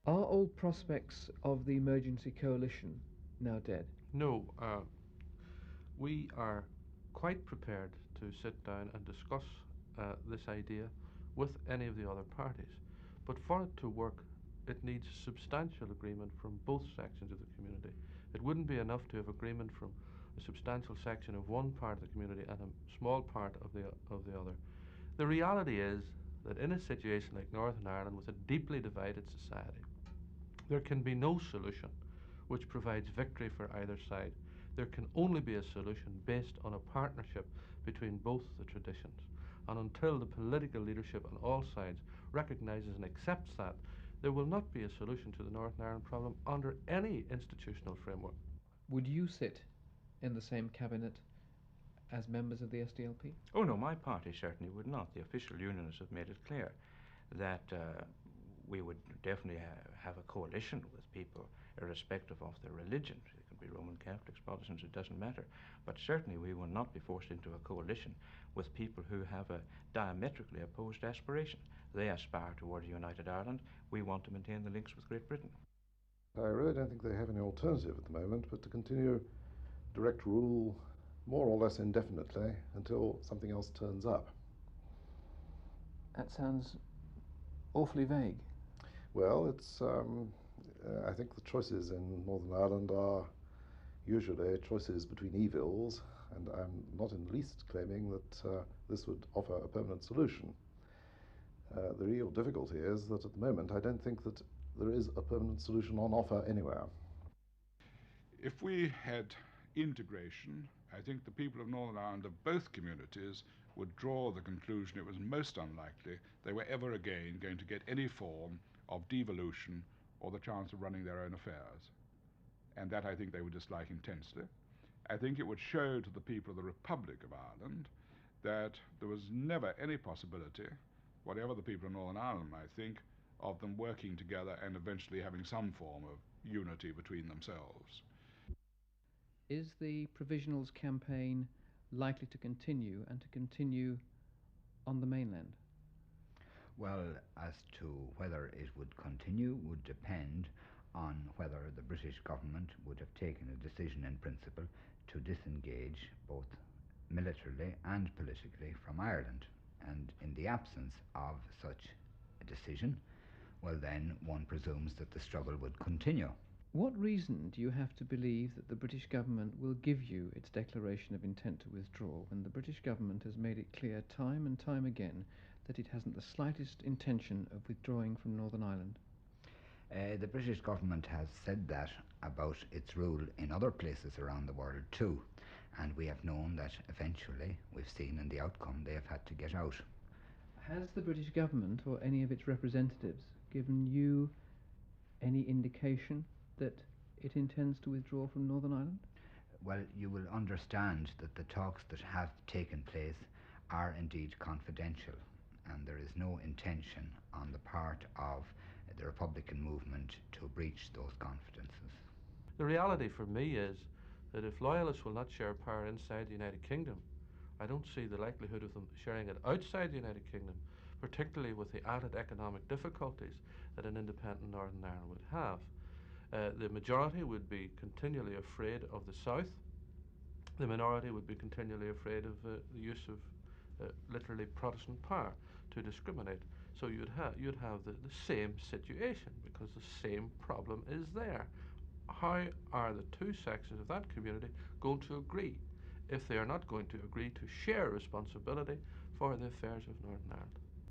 Are all prospects of the emergency coalition now dead? No, we are quite prepared to sit down and discuss this idea with any of the other parties. But for it to work, it needs substantial agreement from both sections of the community. It wouldn't be enough to have agreement from a substantial section of one part of the community and a small part of the other. The reality is that in a situation like Northern Ireland with a deeply divided society, there can be no solution which provides victory for either side. There can only be a solution based on a partnership between both the traditions. And until the political leadership on all sides recognises and accepts that, there will not be a solution to the Northern Ireland problem under any institutional framework. Would you sit in the same cabinet as members of the SDLP? Oh no, my party certainly would not. The official unionists have made it clear that we would definitely have a coalition with people irrespective of their religion. It can be Roman Catholics, Protestants, it doesn't matter. But certainly we will not be forced into a coalition with people who have a diametrically opposed aspiration. They aspire towards a united Ireland. We want to maintain the links with Great Britain. I really don't think they have any alternative at the moment but to continue direct rule more or less indefinitely until something else turns up. That sounds awfully vague. Well, I think the choices in Northern Ireland are usually choices between evils, and I'm not in the least claiming that this would offer a permanent solution. The real difficulty is that at the moment I don't think that there is a permanent solution on offer anywhere. If we had integration, I think the people of Northern Ireland of both communities would draw the conclusion it was most unlikely they were ever again going to get any form of devolution or the chance of running their own affairs. And that I think they would dislike intensely. I think it would show to the people of the Republic of Ireland that there was never any possibility, whatever the people of Northern Ireland might think, of them working together and eventually having some form of unity between themselves. Is the Provisionals campaign likely to continue and to continue on the mainland? Well, as to whether it would continue would depend on whether the British government would have taken a decision in principle to disengage both militarily and politically from Ireland. And in the absence of such a decision, well then one presumes that the struggle would continue. What reason do you have to believe that the British government will give you its declaration of intent to withdraw when the British government has made it clear time and time again that it hasn't the slightest intention of withdrawing from Northern Ireland? The British government has said that about its rule in other places around the world too, and we have known that eventually, we've seen in the outcome, they have had to get out. Has the British government or any of its representatives given you any indication that it intends to withdraw from Northern Ireland? Well, you will understand that the talks that have taken place are indeed confidential, and there is no intention on the part of the Republican movement to breach those confidences. The reality for me is that if loyalists will not share power inside the United Kingdom, I don't see the likelihood of them sharing it outside the United Kingdom, particularly with the added economic difficulties that an independent Northern Ireland would have. The majority would be continually afraid of the South. The minority would be continually afraid of the use of literally Protestant power to discriminate. So you'd have the same situation because the same problem is there. How are the two sections of that community going to agree if they are not going to agree to share responsibility for the affairs of Northern Ireland?